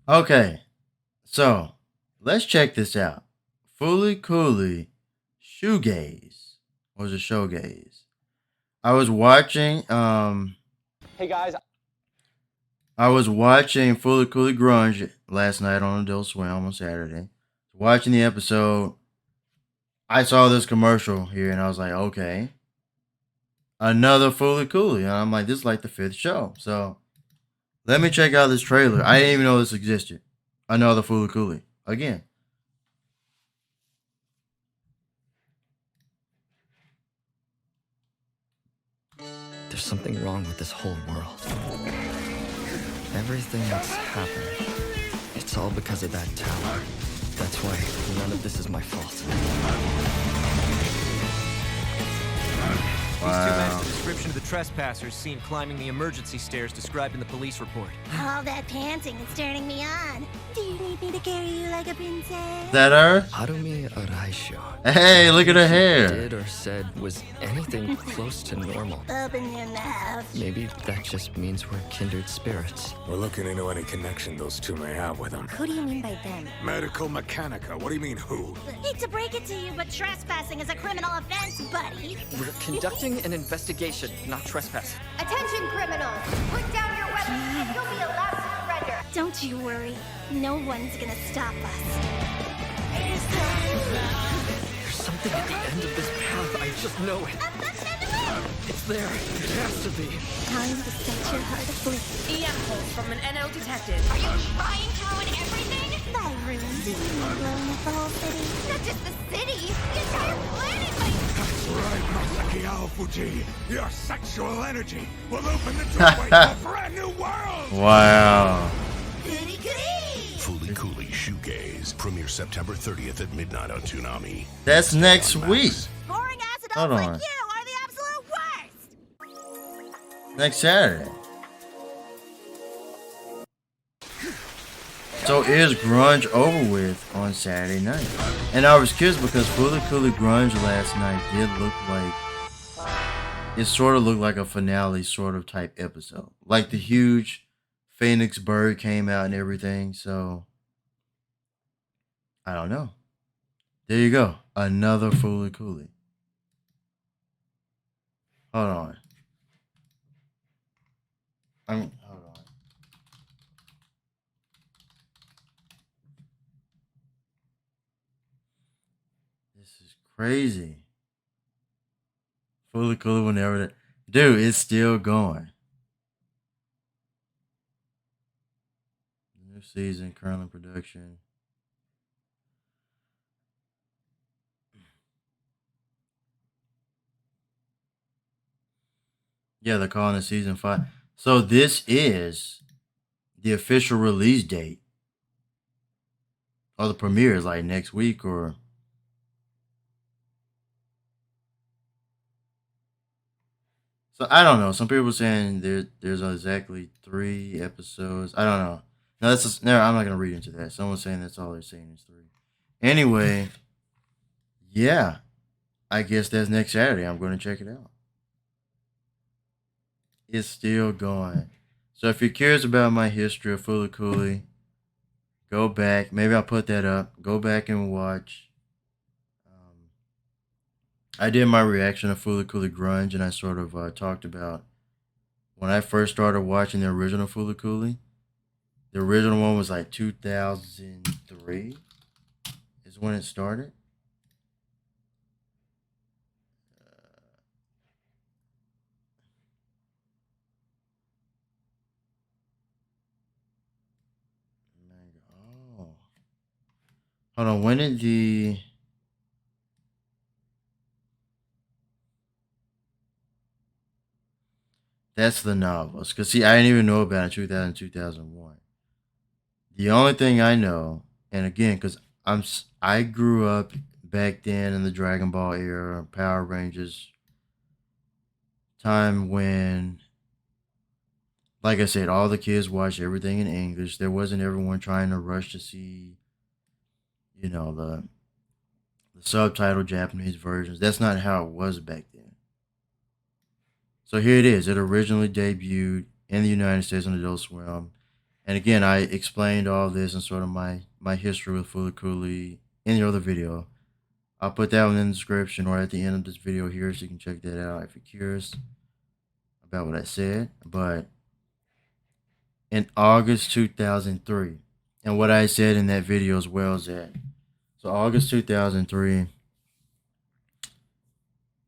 Okay, so let's check this out. Fooly Cooly Shoegaze. Or was it Showgaze? I was watching Hey guys. I was watching Fooly Cooly Grunge last night on Adult Swim on Saturday. Watching the episode, I saw this commercial here and I was like, okay, another Fooly Cooly. And I'm like, this is like the fifth show. So let me check out this trailer. I didn't even know this existed. Another Fooly Cooly. Again. There's something wrong with this whole world. Everything that's happened, it's all because of that tower. That's why none of this is my fault. These two match the description of the trespassers seen climbing the emergency stairs described in the police report. All that panting is turning me on. Do you need me to carry you like a princess? Is that her? Harumi Araisho. Hey, look at her hair. Did or said was anything close to normal. Open your mouth. Maybe that just means we're kindred spirits. We're looking into any connection those two may have with them. Who do you mean by them? Medical Mechanica. What do you mean, who? Hate to break it to you, but trespassing is a criminal offense, buddy. We're conducting an investigation, not trespassing. Attention criminals! Put down your weapons and you'll be allowed to surrender! Don't you worry. No one's gonna stop us. There's something at the end of this path, I just know it. It's there. It has to be. Time to set your heart aflame. EM pulse from an NO detected. Are you trying to ruin everything? By ruin, do you mean blowing up the whole city? Not just the city, the entire planet might... That's right, Masaki Aofuji. Your sexual energy will open the doorway to a brand new world! Wow. Goody goody! Fooly Cooly Shoegaze premieres September 30th at midnight on Toonami. That's next week. Boring ass adults Hold like on. you are the absolute worst! Next Saturday. So is grunge over with on Saturday night? And I was curious because Fooly Cooly Grunge last night did look like it sort of looked like a finale sort of type episode. Like the huge Phoenix bird came out and everything. So I don't know. There you go. Another Fooly Cooly. Hold on. Hold on. This is crazy. Fooly Cooly whenever that. Dude, it's still going. New season, currently in production. Yeah, they're calling it season 5. So this is the official release date. Or the premiere is like next week or... So I don't know. Some people are saying there's exactly 3 episodes. I don't know. No, that's just, no, I'm not gonna read into that. Someone's saying that's all they're saying is 3. Anyway, yeah. I guess that's next Saturday. I'm gonna check it out. It's still going. So if you're curious about my history of Fooly Cooly, go back. Maybe I'll put that up. Go back and watch. I did my reaction to Fooly Cooly Grunge, and I sort of talked about when I first started watching the original Fooly Cooly. The original one was like 2003 is when it started. Oh. Hold on, when did the... That's the novels. Because, see, I didn't even know about it in 2000, 2001. The only thing I know, and again, because I grew up back then in the Dragon Ball era, Power Rangers, time when, like I said, all the kids watched everything in English. There wasn't everyone trying to rush to see, you know, the subtitled Japanese versions. That's not how it was back then. So here it is. It originally debuted in the United States on Adult Swim And again, I explained all this and sort of my history with Fooly Cooly in the other video. I'll put that one in the description or at the end of this video here so you can check that out if you're curious about what I said. But in August 2003, and what I said in that video as well is that, so August 2003,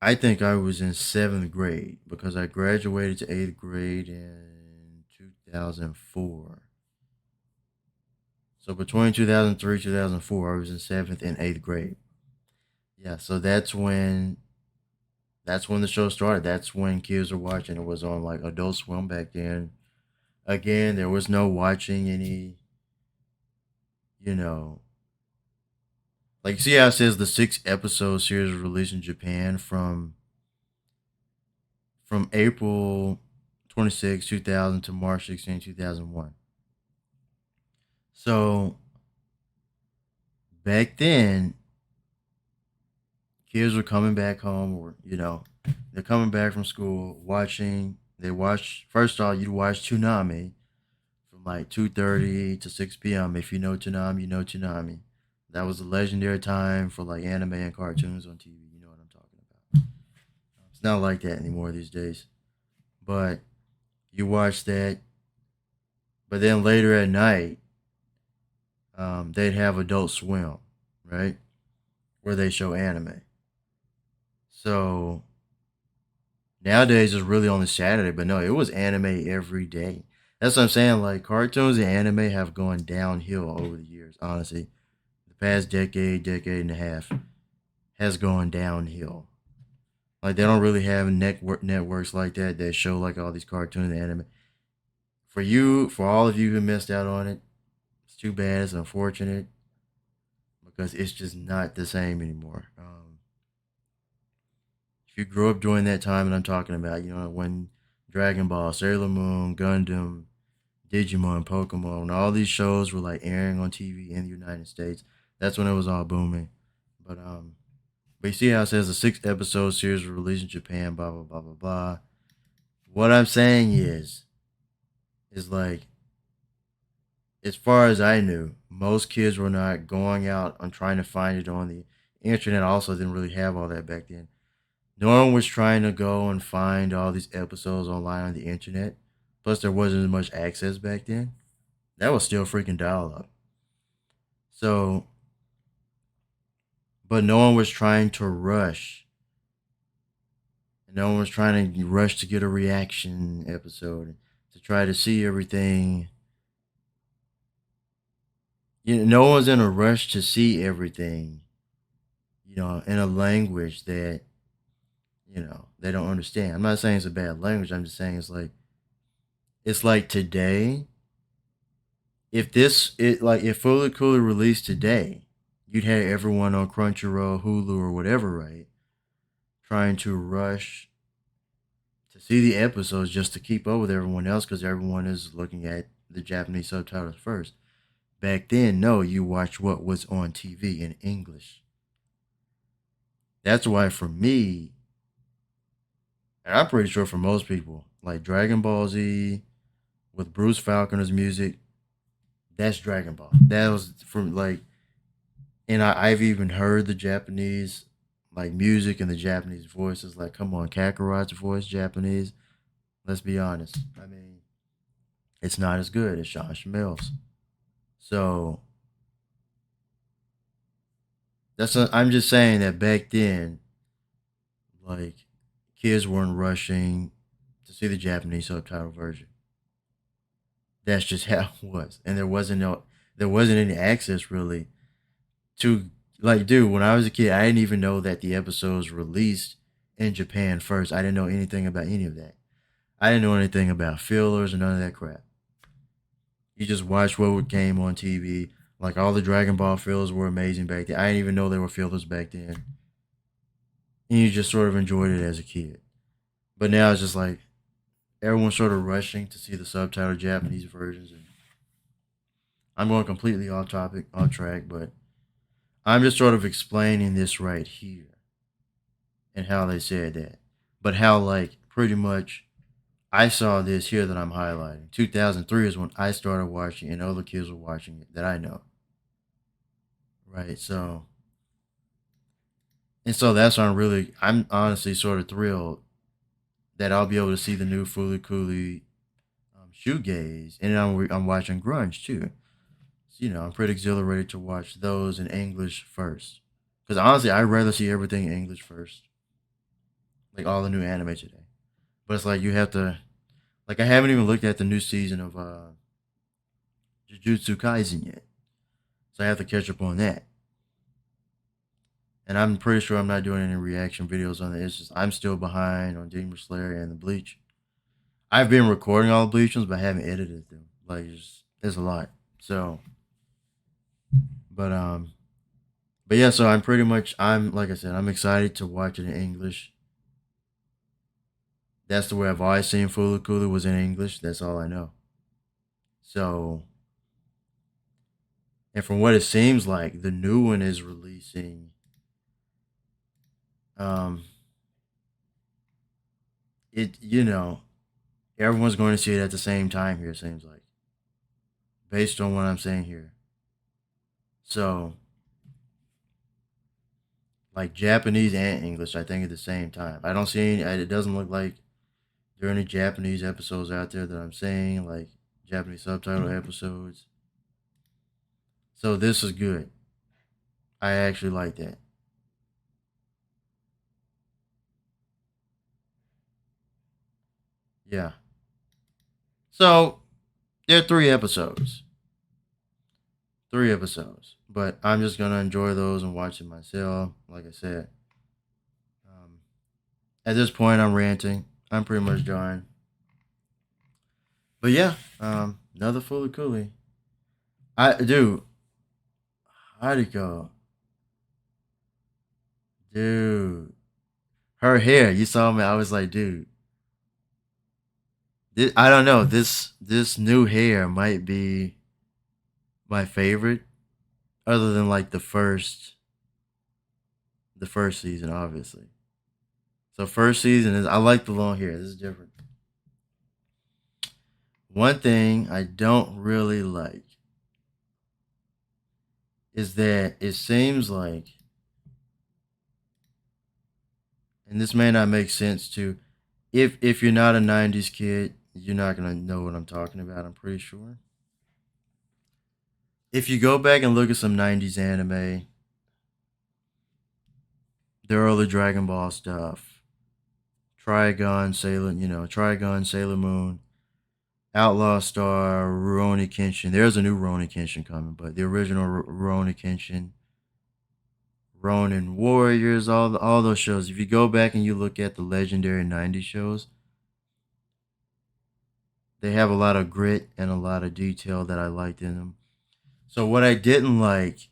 I think I was in 7th grade because I graduated to 8th grade in 2004. So between 2003 2004, I was in 7th and 8th grade. Yeah, so that's when the show started. That's when kids were watching. It was on like Adult Swim back then. Again, there was no watching any, like, see how it says the 6-episode series was released in Japan from April 26, 2000 to March 16, 2001. So back then, kids were coming back home, or they're coming back from school, watching. They watch, first off, you'd watch Toonami from like 2:30 to 6 p.m. If you know Toonami, you know Toonami. That was the legendary time for like anime and cartoons on TV. You know what I'm talking about. It's not like that anymore these days. But you watch that. But then later at night, they'd have Adult Swim, right? Where they show anime. So nowadays it's really only Saturday, but no, it was anime every day. That's what I'm saying. Like, cartoons and anime have gone downhill over the years, honestly. The past decade and a half has gone downhill. Like, they don't really have networks like that show like all these cartoons and anime. For all of you who missed out on it, it's too bad. It's unfortunate because it's just not the same anymore. If you grew up during that time that I'm talking about, when Dragon Ball, Sailor Moon, Gundam, Digimon, Pokemon, when all these shows were like airing on TV in the United States, that's when it was all booming. But you see how it says the 6-episode series was released in Japan, blah blah blah blah blah. What I'm saying is like, as far as I knew, most kids were not going out and trying to find it on the internet. Also, didn't really have all that back then. No one was trying to go and find all these episodes online on the internet. Plus, there wasn't as much access back then. That was still freaking dial-up. So, but no one was trying to rush. No one was trying to rush to get a reaction episode, to try to see everything. No one's in a rush to see everything, in a language that, they don't understand. I'm not saying it's a bad language. I'm just saying it's like today. If Fooly Cooly released today, you'd have everyone on Crunchyroll, Hulu, or whatever, right? Trying to rush to see the episodes just to keep up with everyone else because everyone is looking at the Japanese subtitles first. Back then, no, you watch what was on TV in English. That's why for me, and I'm pretty sure for most people, like Dragon Ball Z with Bruce Falconer's music, that's Dragon Ball. That was from and I've even heard the Japanese music and the Japanese voices. Like, come on, Kakarot's voice Japanese. Let's be honest. I mean, it's not as good as Sean Schmel's. So I'm just saying that back then, kids weren't rushing to see the Japanese subtitle version. That's just how it was, and there wasn't any access really to dude. When I was a kid, I didn't even know that the episodes released in Japan first. I didn't know anything about any of that. I didn't know anything about fillers or none of that crap. You just watched what came on TV. Like, all the Dragon Ball fillers were amazing back then. I didn't even know there were fillers back then. And you just sort of enjoyed it as a kid. But now it's just like everyone's sort of rushing to see the subtitled Japanese versions. And I'm going completely off track, but I'm just sort of explaining this right here and how they said that. But how, pretty much I saw this here that I'm highlighting. 2003 is when I started watching, and other kids were watching it that I know. Right, so. And so that's why I'm honestly sort of thrilled that I'll be able to see the new Fooly Cooly Shoegaze. And I'm watching Grunge too. So, I'm pretty exhilarated to watch those in English first. Because honestly, I'd rather see everything in English first. Like all the new anime today. But it's like you have to, like I haven't even looked at the new season of Jujutsu Kaisen yet. So I have to catch up on that. And I'm pretty sure I'm not doing any reaction videos on it. It's just I'm still behind on Demon Slayer and the Bleach. I've been recording all the Bleach ones, but I haven't edited them. Like there's a lot. So, but yeah. So I'm like I said, I'm excited to watch it in English. That's the way I've always seen Fooly Cooly was in English. That's all I know. So, and from what it seems like, the new one is releasing. Everyone's going to see it at the same time here, it seems like. Based on what I'm saying here. So, like Japanese and English, I think at the same time. I don't see it doesn't look like there are any Japanese episodes out there that I'm saying, like Japanese subtitle episodes. So this is good. I actually like that. Yeah. So, there are 3 episodes. 3 episodes. But I'm just going to enjoy those and watch it myself. Like I said. At this point, I'm ranting. I'm pretty much done. But yeah, another Fooly Cooly. How'd it go? Dude. Her hair, you saw me. I was like, dude. I don't know. This new hair might be my favorite, other than like the first season, obviously. So first season is I like the long hair. This is different. One thing I don't really like is that it seems like, and this may not make sense to, if you're not a 90s kid, you're not going to know what I'm talking about, I'm pretty sure. If you go back and look at some 90s anime, the early Dragon Ball stuff, Trigun, Sailor Moon, Outlaw Star, Rurouni Kenshin. There's a new Rurouni Kenshin coming, but the original Rurouni Kenshin, Ronin Warriors, all those shows. If you go back and you look at the legendary 90s shows, they have a lot of grit and a lot of detail that I liked in them. So what I didn't like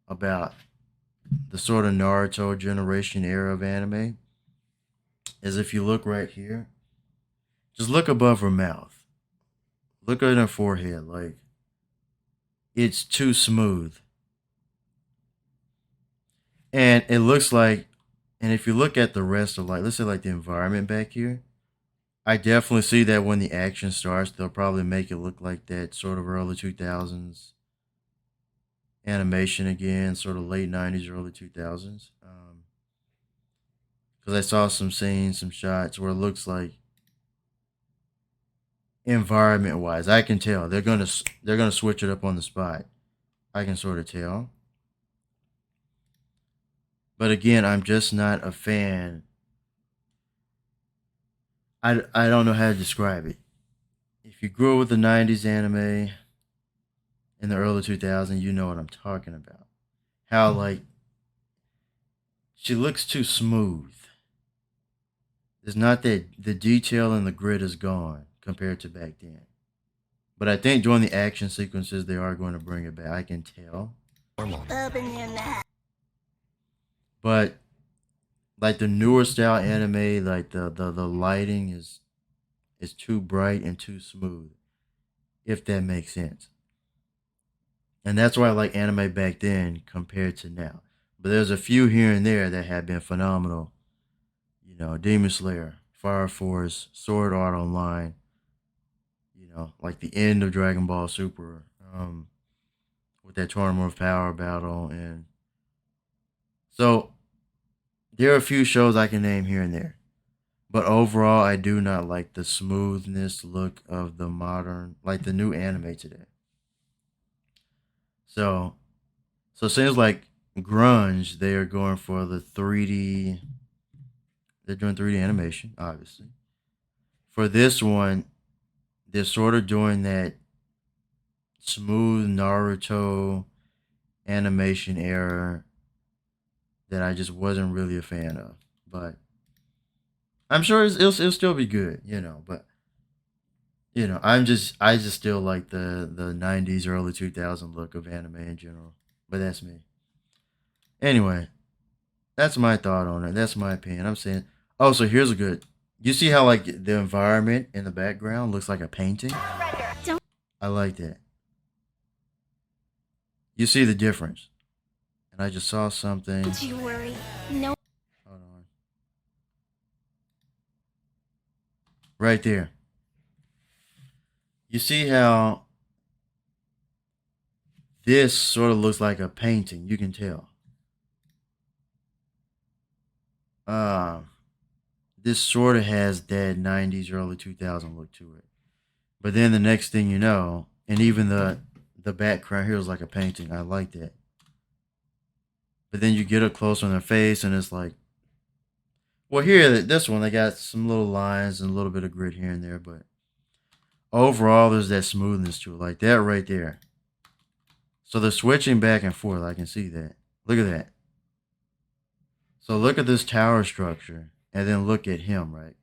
about the sort of Naruto generation era of anime is if you look right here, just look above her mouth. Look at her forehead. Like, it's too smooth. And it looks like, and if you look at the rest of, like, let's say like the environment back here, I definitely see that when the action starts, they'll probably make it look like that sort of early 2000s animation again, sort of late 90s, early 2000s. Because I saw some scenes, some shots where it looks like environment-wise, I can tell they're gonna switch it up on the spot. I can sort of tell. But again, I'm just not a fan. I don't know how to describe it. If you grew up with the 90s anime in the early 2000s, you know what I'm talking about. How, like, she looks too smooth. It's not that the detail and the grit is gone compared to back then. But I think during the action sequences, they are going to bring it back. I can tell. Open your mouth. But like the newer style anime, like the lighting is too bright and too smooth, if that makes sense. And that's why I like anime back then compared to now. But there's a few here and there that have been phenomenal. Demon Slayer, Fire Force, Sword Art Online, you know, like the end of Dragon Ball Super, with that Tournament of Power battle. And so there are a few shows I can name here and there. But overall, I do not like the smoothness look of the modern, like the new anime today. So it seems like grunge, they are going for the 3D. They're doing 3D animation, obviously. For this one, they're sort of doing that smooth Naruto animation era that I just wasn't really a fan of. But I'm sure it'll still be good, you know. But you know, I just still like the 90s, early 2000 look of anime in general. But that's me. Anyway, that's my thought on it. That's my opinion. I'm saying, oh, so here's a good. You see how like the environment in the background looks like a painting? I like that. You see the difference. And I just saw something. Don't you worry. No. Hold on. Right there. You see how this sort of looks like a painting. You can tell. This sort of has that 90s, early 2000 look to it. But then the next thing you know, and even the background here is like a painting. I like that. But then you get up close on their face and it's like, well, here, this one, they got some little lines and a little bit of grit here and there. But overall, there's that smoothness to it. Like that right there. So they're switching back and forth. I can see that. Look at that. So look at this tower structure. And then look at him, right?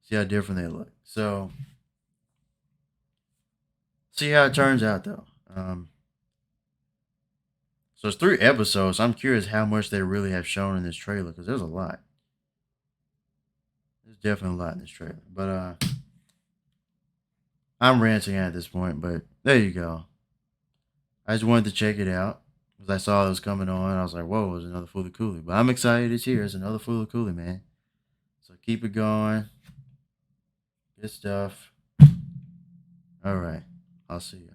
See how different they look. So, see how it turns out, though. So it's 3 episodes. I'm curious how much they really have shown in this trailer, because there's a lot. There's definitely a lot in this trailer. But I'm ranting at this point, but there you go. I just wanted to check it out. Because I saw it was coming on. I was like, whoa, there's another Fooly Cooly. But I'm excited it's here. It's another Fooly Cooly, man. So keep it going. Good stuff. All right. I'll see you.